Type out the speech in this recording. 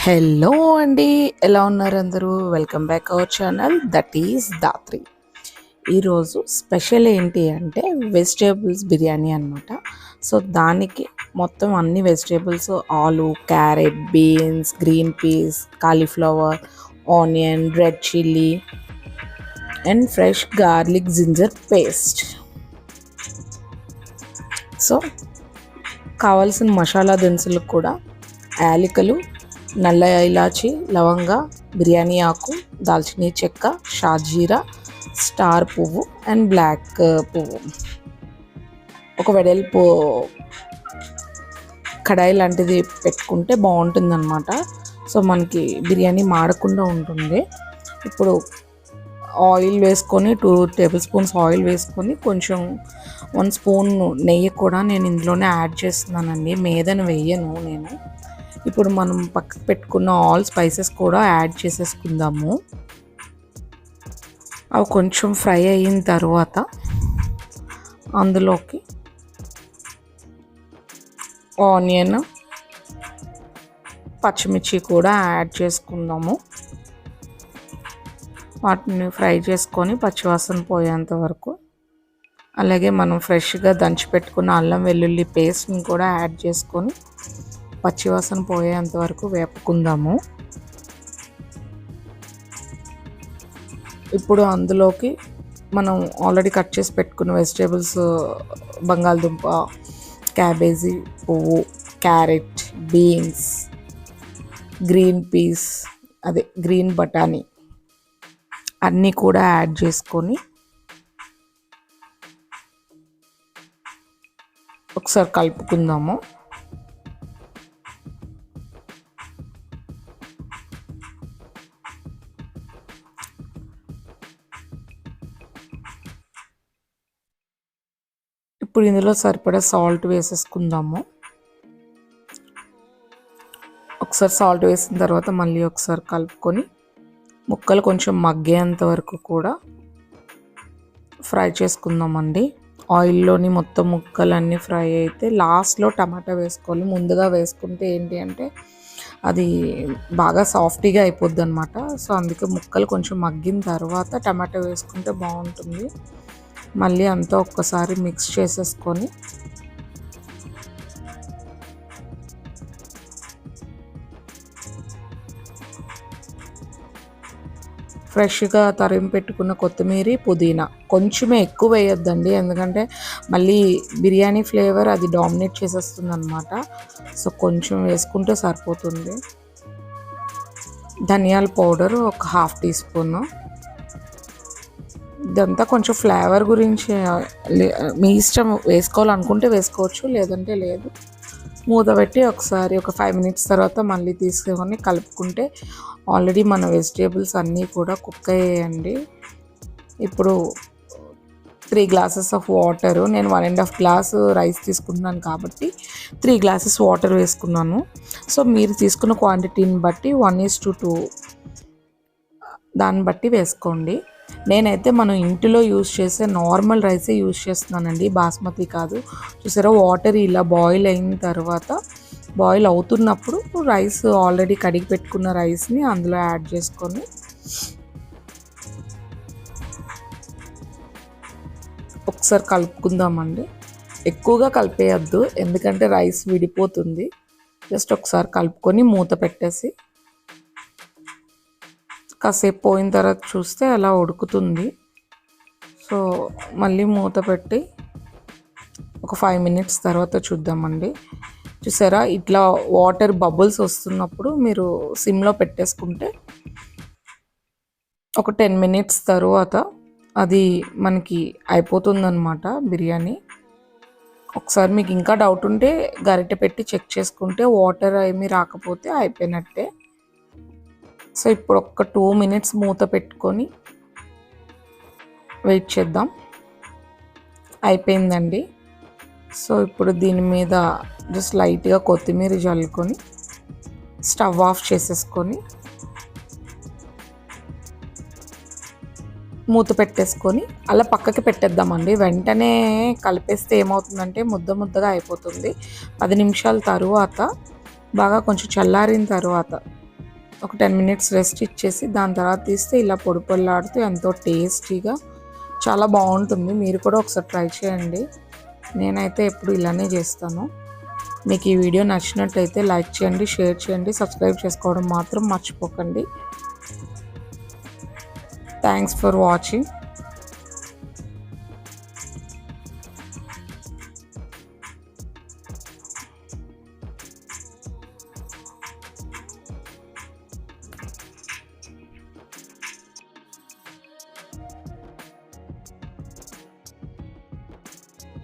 Hello అండి, ఎలా ఉన్నారు అందరూ? Welcome back our channel that is Dhatri. ఈరోజు స్పెషల్ ఏంటి అంటే వెజిటేబుల్స్ బిర్యానీ అనమాట. సో దానికి మొత్తం అన్ని వెజిటేబుల్స్ ఆలు, carrot, beans, green peas, cauliflower, onion, red chilli and fresh garlic ginger paste. So కావాల్సిన మసాలా దినుసులు కూడా యాలకులు, నల్ల ఇలాచి, లవంగ, బిర్యానీ ఆకు, దాల్చినీ చెక్క, షాజీరా, స్టార్ పువ్వు అండ్ బ్లాక్ పువ్వు. ఒక వెడల్పు కడాయి లాంటిది పెట్టుకుంటే బాగుంటుందన్నమాట. సో మనకి బిర్యానీ మాడకుండా ఉంటుంది. ఇప్పుడు ఆయిల్ వేసుకొని 2 టేబుల్ స్పూన్స్ ఆయిల్ వేసుకొని కొంచెం 1 స్పూన్ నెయ్యి కూడా నేను ఇందులోనే యాడ్ చేస్తున్నానండి. మీదన వేయను నేను. ఇప్పుడు మనం పక్కకు పెట్టుకున్న ఆల్ స్పైసెస్ కూడా యాడ్ చేసేసుకుందాము. అవి కొంచెం ఫ్రై అయిన తర్వాత అందులోకి ఆనియన్, పచ్చిమిర్చి కూడా యాడ్ చేసుకుందాము. వాటిని ఫ్రై చేసుకొని పచ్చివాసన పోయేంత వరకు, అలాగే మనం ఫ్రెష్గా దంచి పెట్టుకున్న అల్లం వెల్లుల్లి పేస్ట్ని కూడా యాడ్ చేసుకొని పచ్చివాసన పోయేంత వరకు వేపుకుందాము. ఇప్పుడు అందులోకి మనం ఆల్రెడీ కట్ చేసి పెట్టుకున్న వెజిటేబుల్స్, బంగాళదుంప, క్యాబేజీ పువ్వు, క్యారెట్, బీన్స్, గ్రీన్ పీస్, అదే గ్రీన్ బఠానీ అన్నీ కూడా యాడ్ చేసుకొని ఒకసారి కలుపుకుందాము. ఇప్పుడు ఇందులో సరిపడా సాల్ట్ వేసేసుకుందాము. ఒకసారి సాల్ట్ వేసిన తర్వాత మళ్ళీ ఒకసారి కలుపుకొని ముక్కలు కొంచెం మగ్గేంత వరకు కూడా ఫ్రై చేసుకుందామండి. ఆయిల్లోని మొత్తం ముక్కలన్నీ ఫ్రై అయితే లాస్ట్లో టమాటా వేసుకోవాలి. ముందుగా వేసుకుంటే ఏంటి అంటే అది బాగా సాఫ్టీగా అయిపోద్ది అనమాట. సో అందుకే ముక్కలు కొంచెం మగ్గిన తర్వాత టమాటా వేసుకుంటే బాగుంటుంది. మళ్ళీ అంతా ఒక్కసారి మిక్స్ చేసేసుకొని ఫ్రెష్గా తరిమి పెట్టుకున్న కొత్తిమీర, పుదీనా కొంచెమే, ఎక్కువ వేయొద్దండి, ఎందుకంటే మళ్ళీ బిర్యానీ ఫ్లేవర్ అది డామినేట్ చేసేస్తుంది అనమాట. సో కొంచెం వేసుకుంటే సరిపోతుంది. ధనియాల పౌడర్ ఒక 1/2 టీ స్పూన్. ఇదంతా కొంచెం ఫ్లేవర్ గురించి మీ ఇష్టం, వేసుకోవాలనుకుంటే వేసుకోవచ్చు, లేదంటే లేదు. మూత పెట్టి ఒకసారి ఒక 5 మినిట్స్ తర్వాత మళ్ళీ తీసుకొని కలుపుకుంటే ఆల్రెడీ మన వెజిటేబుల్స్ అన్నీ కూడా కుక్ అయ్యాయండి. ఇప్పుడు 3 గ్లాసెస్ ఆఫ్ వాటర్, నేను 1.5 గ్లాస్ రైస్ తీసుకుంటున్నాను కాబట్టి 3 గ్లాసెస్ వాటర్ వేసుకున్నాను. సో మీరు తీసుకున్న క్వాంటిటీని బట్టి 1:2 దాన్ని బట్టి వేసుకోండి. నేనైతే మనం ఇంటిలో యూజ్ చేసే నార్మల్ రైసే యూజ్ చేస్తున్నానండి, బాస్మతి కాదు. చూసారా, వాటర్ ఇలా బాయిల్ అయిన తర్వాత, బాయిల్ అవుతున్నప్పుడు రైస్, ఆల్రెడీ కడిగి పెట్టుకున్న రైస్ని అందులో యాడ్ చేసుకొని ఒకసారి కలుపుకుందామండి. ఎక్కువగా కలిపేయద్దు, ఎందుకంటే రైస్ విడిపోతుంది. జస్ట్ ఒకసారి కలుపుకొని మూత పెట్టేసి కాసేపు పోయిన తర్వాత చూస్తే అలా ఉడుకుతుంది. సో మళ్ళీ మూత పెట్టి ఒక 5 మినిట్స్ తర్వాత చూద్దామండి. చూసారా, ఇట్లా వాటర్ బబుల్స్ వస్తున్నప్పుడు మీరు సిమ్లో పెట్టేసుకుంటే ఒక 10 మినిట్స్ తర్వాత అది మనకి అయిపోతుందన్నమాట బిర్యానీ. ఒకసారి మీకు ఇంకా డౌట్ ఉంటే గరిటె పెట్టి చెక్ చేసుకుంటే వాటర్ ఏమీ రాకపోతే అయిపోయినట్టే. సో ఇప్పుడు ఒక 2 మినిట్స్ మూత పెట్టుకొని వెయిట్ చేద్దాం. అయిపోయిందండి. సో ఇప్పుడు దీని మీద జస్ట్ లైట్గా కొత్తిమీర జల్లుకొని స్టవ్ ఆఫ్ చేసేసుకొని మూత పెట్టేసుకొని అలా పక్కకి పెట్టేద్దామండి. వెంటనే కలిపేస్తే ఏమవుతుందంటే ముద్దగా అయిపోతుంది. 10 నిమిషాల తరువాత బాగా కొంచెం చల్లారిన తర్వాత ఒక 10 మినిట్స్ రెస్ట్ ఇచ్చేసి దాని తర్వాత తీస్తే ఇలా పొడి పొల్లాడుతూ ఎంతో టేస్టీగా చాలా బాగుంటుంది. మీరు కూడా ఒకసారి ట్రై చేయండి. నేనైతే ఎప్పుడు ఇలానే చేస్తాను. మీకు ఈ వీడియో నచ్చినట్లయితే లైక్ చేయండి, షేర్ చేయండి, సబ్స్క్రైబ్ చేసుకోవడం మాత్రం మర్చిపోకండి. Thanks for watching.